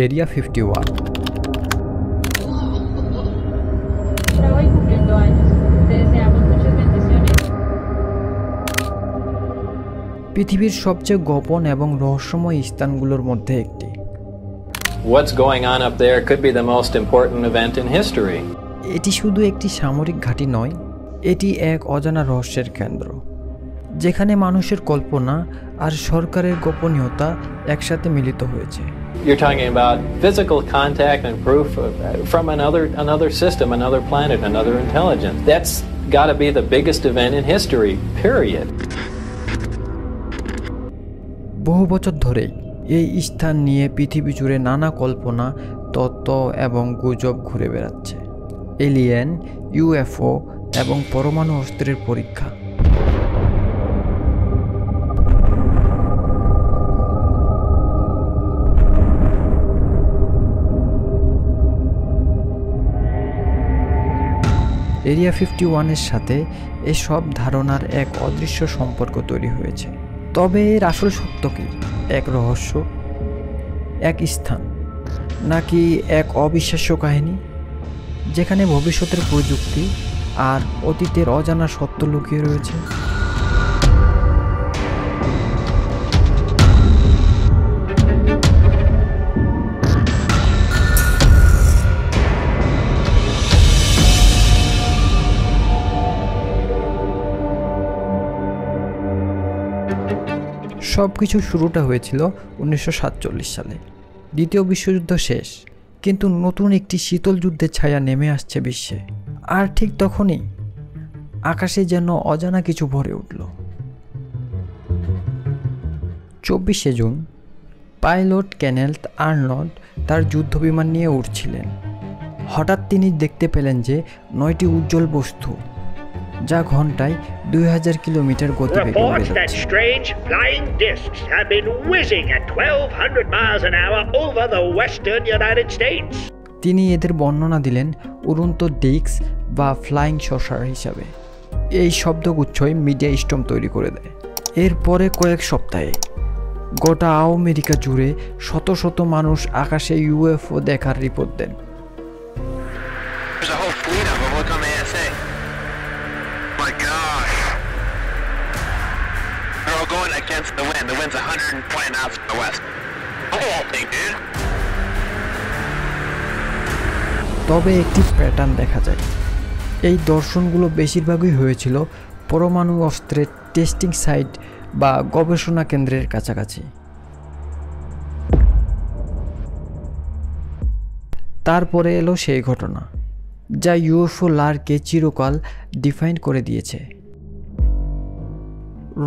Area 51। পৃথিবীর সবচেয়ে গোপন এবং রহস্যময় স্থানগুলোর মধ্যে একটি। What's going on up there could be the most important event in history. এটি শুধু একটি সামরিক ঘাঁটি নয়, এটি এক অজানা রহস্যের কেন্দ্র, যেখানে মানুষের কল্পনা আর সরকারের গোপনীয়তা একসাথে মিলিত হয়েছে। You're talking about physical contact and proof from another system, another planet, another intelligence. That's got to be the biggest event in history, period. বহু বছর ধরেই এই স্থান নিয়ে পৃথিবী জুড়ে নানা কল্পনা, তত্ত্ব এবং গুজব ঘুরে বেড়াচ্ছে। এলিয়েন, ইউএফও এবং পরমাণু অস্ত্রের পরীক্ষা। এরিয়া 51-এর সাথে এসব ধারণার এক অদৃশ্য সম্পর্ক তৈরি হয়েছে। তবে এর আসল সত্য কি? এক রহস্য, এক স্থান, নাকি এক অবিশ্বাস্য কাহিনী যেখানে ভবিষ্যতের প্রযুক্তি আর অতীতের অজানা সত্য লুকিয়ে রয়েছে? সবকিছু শুরুটা হয়েছিল 1947 সালে। দ্বিতীয় বিশ্বযুদ্ধ শেষ, কিন্তু নতুন একটি শীতল যুদ্ধের ছায়া নেমে আসছে বিশ্বে। আর ঠিক তখনই আকাশে যেন অজানা কিছু ভরে উঠল। 24শে জুন পাইলট কেনেথ আর্নল্ড তার যুদ্ধবিমান নিয়ে উড়ছিলেন। হঠাৎ তিনি দেখতে পেলেন যে 9টি উজ্জ্বল বস্তু, যা ঘন্টায় 2000 কিলোমিটার গতিবেগে উড়ে যাচ্ছে। তিনি এদের বর্ণনা দিলেন উড়ন্ত ডিস্ক বা ফ্লাইং সসার হিসাবে। এই শব্দগুচ্ছই মিডিয়া স্টর্ম তৈরি করে দেয়। এরপরে কয়েক সপ্তাহে গোটা আমেরিকা জুড়ে শত শত মানুষ আকাশে ইউএফও দেখার রিপোর্ট দেন। Against the wind. The wind's 120 knots to the west. Dude. তবে একটি প্যাটার্ন দেখা যায়। এই দর্শনগুলো বেশিরভাগই হয়েছিল পরমাণু অস্ত্রের টেস্টিং সাইট বা গবেষণা কেন্দ্রের কাছাকাছি। তারপরে এলো সেই ঘটনা যা ইউএফও লারকে চিরকাল ডিফাইন করে দিয়েছে।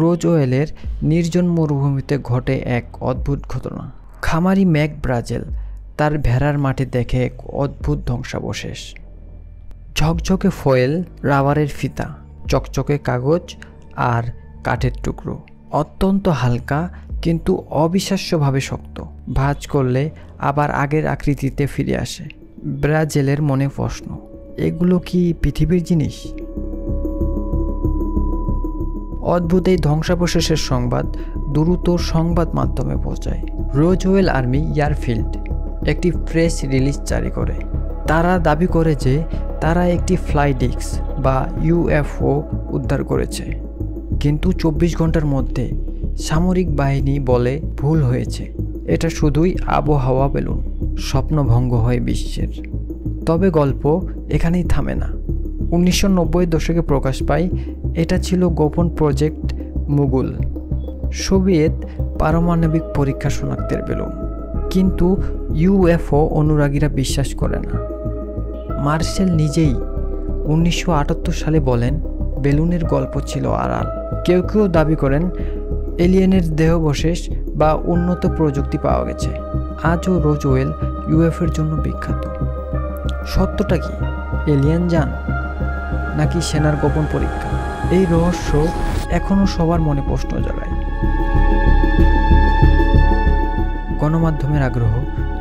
রোজওয়েলের নির্জন মরুভূমিতে ঘটে এক অদ্ভুত ঘটনা। খামারি ম্যাক ব্রাজেল তার ভেড়ার মাঠে দেখে এক অদ্ভুত ধ্বংসাবশেষ। ঝকঝকে ফয়েল, রাবারের ফিতা, চকচকে কাগজ আর কাঠের টুকরো, অত্যন্ত হালকা কিন্তু অবিশ্বাস্যভাবে শক্ত। ভাঁজ করলে আবার আগের আকৃতিতে ফিরে আসে। ব্রাজেলের মনে প্রশ্ন, এগুলো কি পৃথিবীর জিনিস? অদ্ভুত এই ধ্বংসাবশেষের সংবাদ দ্রুত সংবাদ মাধ্যমে পৌঁছায়। রোজওয়েল আর্মি এয়ারফিল্ড একটি প্রেস রিলিজ জারি করে। তারা দাবি করে যে তারা একটি ফ্লাই ডিস্ক বা ইউএফও উদ্ধার করেছে, কিন্তু 24 ঘন্টার মধ্যে সামরিক বাহিনী বলে ভুল হয়েছে, এটা শুধুই আবহাওয়া বেলুন। স্বপ্নভঙ্গ হয় বিশ্বের। তবে গল্প এখানেই থামে না। 1990-এর দশকে প্রকাশ পায় এটা ছিল গোপন প্রজেক্ট মুগুল, সোভিয়েত পারমাণবিক পরীক্ষা শনাক্তের বেলুন। কিন্তু ইউএফও অনুরাগীরা বিশ্বাস করে না। মার্শেল নিজেই 1978 সালে বলেন বেলুনের গল্প ছিল আড়াল। কেউ কেউ দাবি করেন এলিয়েনের দেহাবশেষ বা উন্নত প্রযুক্তি পাওয়া গেছে। আজও রোজওয়েল ইউএফওর জন্য বিখ্যাত। সত্যটা কি? এলিয়েন যান নাকি সেনার গোপন পরীক্ষা? এই রহস্য এখনও সবার মনে প্রশ্ন জাগায়। গণমাধ্যমের আগ্রহ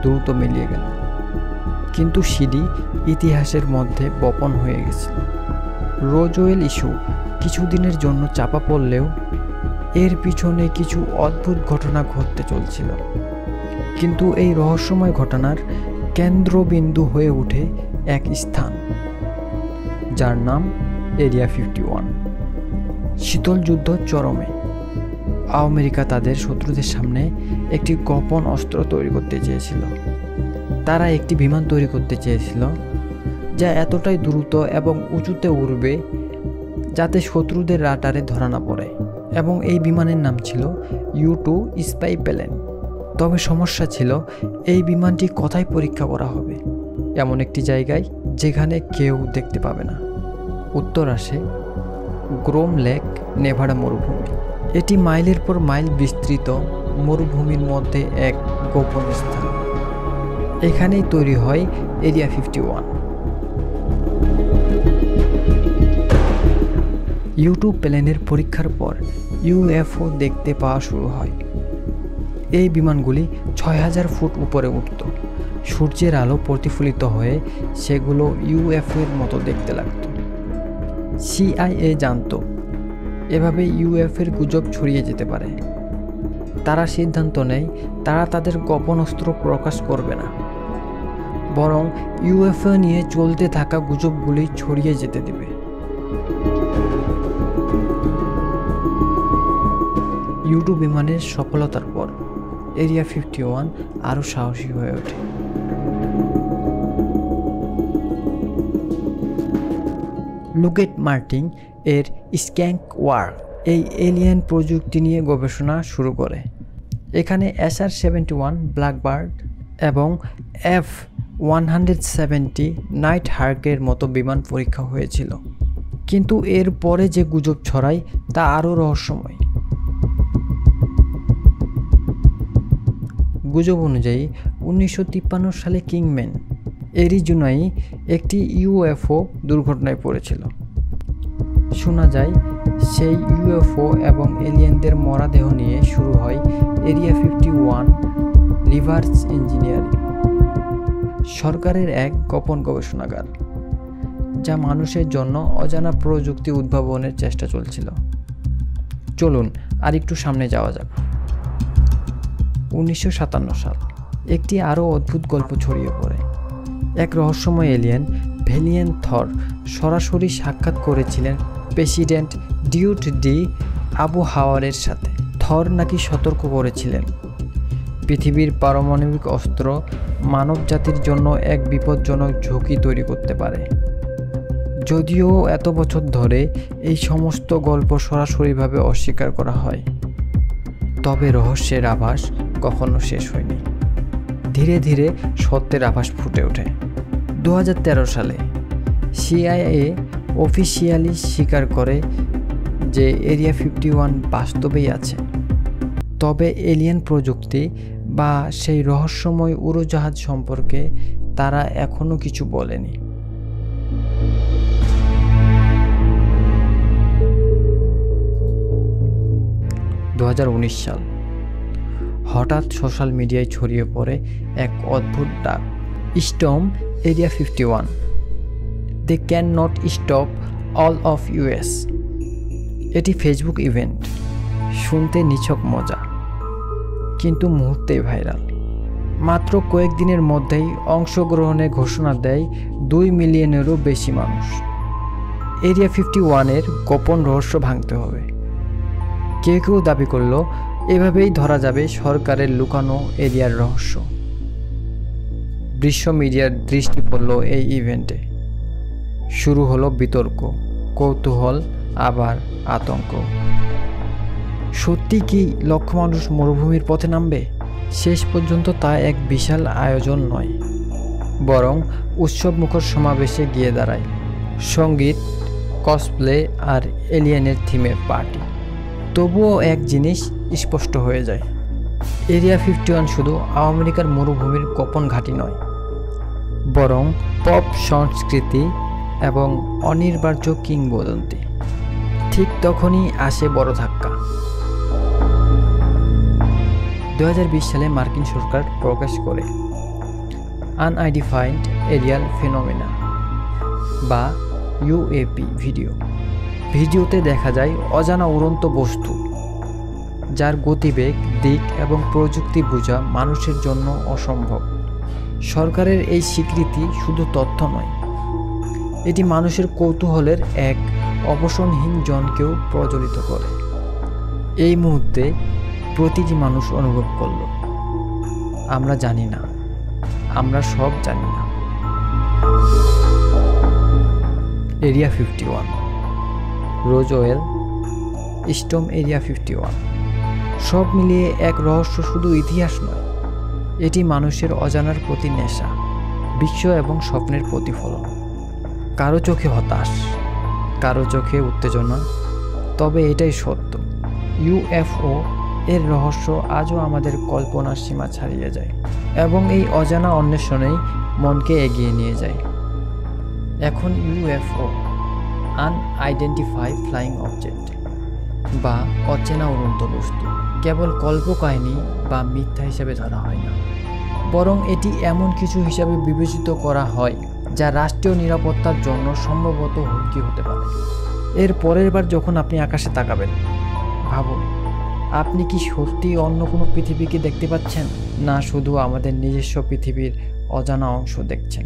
দ্রুত মিলিয়ে গেল, কিন্তু সিডি ইতিহাসের মধ্যে বপন হয়ে গেছিল। রোজওয়েল ইস্যু কিছুদিনের জন্য চাপা পড়লেও এর পিছনে কিছু অদ্ভুত ঘটনা ঘটতে চলছিল। কিন্তু এই রহস্যময় ঘটনার কেন্দ্রবিন্দু হয়ে ওঠে এক স্থান, যার নাম এরিয়া 51। শীতল যুদ্ধ চরমে। আমেরিকা তাদের শত্রুদের সামনে একটি গোপন অস্ত্র তৈরি করতে চেয়েছিল। তারা একটি বিমান তৈরি করতে চেয়েছিল যা এতটাই দ্রুত এবং উঁচুতে উড়বে যাতে শত্রুদের রাডারে ধরা না পড়ে, এবং এই বিমানের নাম ছিল U-2 স্পাই প্লেন। তবে সমস্যা ছিল এই বিমানটি কোথায় পরীক্ষা করা হবে, এমন একটি জায়গায় যেখানে কেউ দেখতে পাবে না। উত্তর আসে গ্রোম লেক, নেভাডা মরুভূমি। এটি মাইলের পর মাইল বিস্তৃত মরুভূমির মধ্যে এক গোপন স্থান। এখানেই তৈরি হয় এরিয়া 51। U-2 প্লেনের পরীক্ষার পর UFO দেখতে পাওয়া শুরু হয়। এই বিমানগুলি 6000 ফুট উপরে উঠত। সূর্যের আলো প্রতিফলিত হয়ে সেগুলো UFO এর মতো দেখতে লাগত। CIA জানত এভাবে UFO এর গুজব ছড়িয়ে যেতে পারে। তারা সিদ্ধান্ত নেয় তারা তাদের গোপন অস্ত্র প্রকাশ করবে না, বরং UFO নিয়ে চলতে থাকা গুজবগুলি ছড়িয়ে যেতে দেবে। U-2 বিমানের সফলতার পর এরিয়া 51 আরও সাহসী হয়ে ওঠে। লুকেট মার্টিন এর স্ক্যাঙ্ক ওয়ার এই এলিয়েন প্রযুক্তি নিয়ে গবেষণা শুরু করে। এখানে SR-71 ব্ল্যাকবার্ড এবং F-170 নাইট হার্কের মতো বিমান পরীক্ষা হয়েছিল, কিন্তু এর পরে যে গুজব ছড়ায় তা আরও রহস্যময়। গুজব অনুযায়ী 1953 সালে কিংম্যান, অ্যারিজোনায় একটি UFO দুর্ঘটনায় পড়েছিল। শোনা যায় সেই UFO এবং এলিয়েনদের মরদেহ নিয়ে শুরু হয় এরিয়া 51 রিভার্স ইঞ্জিনিয়ারিং, সরকারের এক গোপন গবেষণাগার, যা মানুষের জন্য অজানা প্রযুক্তি উদ্ভাবনের চেষ্টা চলছিল। চলুন আর একটু সামনে যাওয়া যাক। 1957 সাল একটি আরও অদ্ভুত গল্প ছড়িয়ে পড়ে। এক রহস্যময় এলিয়েন ভ্যালিয়েন্ট থর সরাসরি সাক্ষাৎ করেছিলেন প্রেসিডেন্ট ডিউড ডি আবুহাওয়ারের সাথে। থর নাকি সতর্ক করেছিলেন পৃথিবীর পারমাণবিক অস্ত্র মানব জাতির জন্য এক বিপজ্জনক ঝুঁকি তৈরি করতে পারে। যদিও এত বছর ধরে এই সমস্ত গল্প সরাসরিভাবে অস্বীকার করা হয়, তবে রহস্যের আভাস কখনো শেষ হয়নি। ধীরে ধীরে সত্যের আভাস ফুটে ওঠে। 2013 সালে CIA অফিসিয়ালি স্বীকার করে যে এরিয়া 51 বাস্তবেই আছে, তবে এলিয়েন প্রযুক্তি বা সেই রহস্যময় উড়োজাহাজ সম্পর্কে তারা এখনও কিছু বলেনি। সাল হঠাৎ সোশ্যাল মিডিয়ায় ছড়িয়ে পড়ে এক অদ্ভুত ডাক, storm area 51, they can not stop all of US। এটি ফেসবুক ইভেন্ট, শুনতে নিছক মজা, কিন্তু মুহূর্তেই ভাইরাল। মাত্র কয়েকদিনের মধ্যেই অংশগ্রহণের ঘোষণা দেয় 2 মিলিয়নেরও বেশি মানুষ। এরিয়া 51-এর গোপন রহস্য ভাঙতে হবে। কেউ কেউ দাবি করল এভাবেই ধরা যাবে সরকারের লুকানো এরিয়ার রহস্য। বিশ্ব মিডিয়ার দৃষ্টি পড়ল এই ইভেন্টে। শুরু হলো বিতর্ক, কৌতূহল, আবার আতঙ্ক। সত্যি কি লক্ষ মানুষ মরুভূমির পথে নামবে? শেষ পর্যন্ত তা এক বিশাল আয়োজন নয়, বরং উৎসবমুখর সমাবেশে গিয়ে দাঁড়ায়। সঙ্গীত, কসপ্লে আর এলিয়েনের থিমে পার্টি। তবুও এক জিনিস স্পষ্ট হয়ে যায়, এরিয়া 51 শুধু আমেরিকার মরুভূমির গোপন ঘাঁটি নয়, বরং পপ সংস্কৃতি এবং অনিবার্য কিংবদন্তি। ঠিক তখনই আসে বড় ধাক্কা। 2020 সালে মার্কিন সরকার প্রকাশ করে আনআইডেন্টিফাইড এরিয়াল ফেনোমেনা বা UAP ভিডিওতে দেখা যায় অজানা উড়ন্ত বস্তু যার গতিবেগ, দিক এবং প্রযুক্তি বোঝা মানুষের জন্য অসম্ভব। সরকারের এই স্বীকৃতি শুধু তথ্য নয়, এটি মানুষের কৌতূহলের এক অবসানহীন জনকেও প্রজ্বলিত করে। এই মুহূর্তে প্রতিটি মানুষ অনুভব করল, আমরা জানি না, আমরা সব জানি না। এরিয়া 51, রোজওয়েল, স্টোম এরিয়া 51, সব মিলিয়ে এক রহস্য শুধু ইতিহাস নয়, এটি মানুষের অজানার প্রতি নেশা, বিশ্ব এবং স্বপ্নের প্রতিফলন। কারো চোখে হতাশ, কারো চোখে উত্তেজনা, তবে এটাই সত্য, ইউএফও এর রহস্য আজও আমাদের কল্পনার সীমা ছাড়িয়ে যায় এবং এই অজানা অন্বেষণেই মনকে এগিয়ে নিয়ে যায়। এখন ইউএফও, আনআইডেন্টিফাইড ফ্লাইং অবজেক্ট বা অচেনা উড়ন্ত বস্তু, কেবল কল্পকাহিনী বা মিথ্যা হিসেবে ধরা হয় না, বরং এটি এমন কিছু হিসাবে বিবেচিত করা হয় যা রাষ্ট্রীয় নিরাপত্তার জন্য সম্ভবত হুমকি হতে পারে। এর পরের বার যখন আপনি আকাশে তাকাবেন, ভাবুন, আপনি কি সত্যি অন্য কোনো পৃথিবীকে দেখতে পাচ্ছেন, না শুধু আমাদের নিজস্ব পৃথিবীর অজানা অংশ দেখছেন।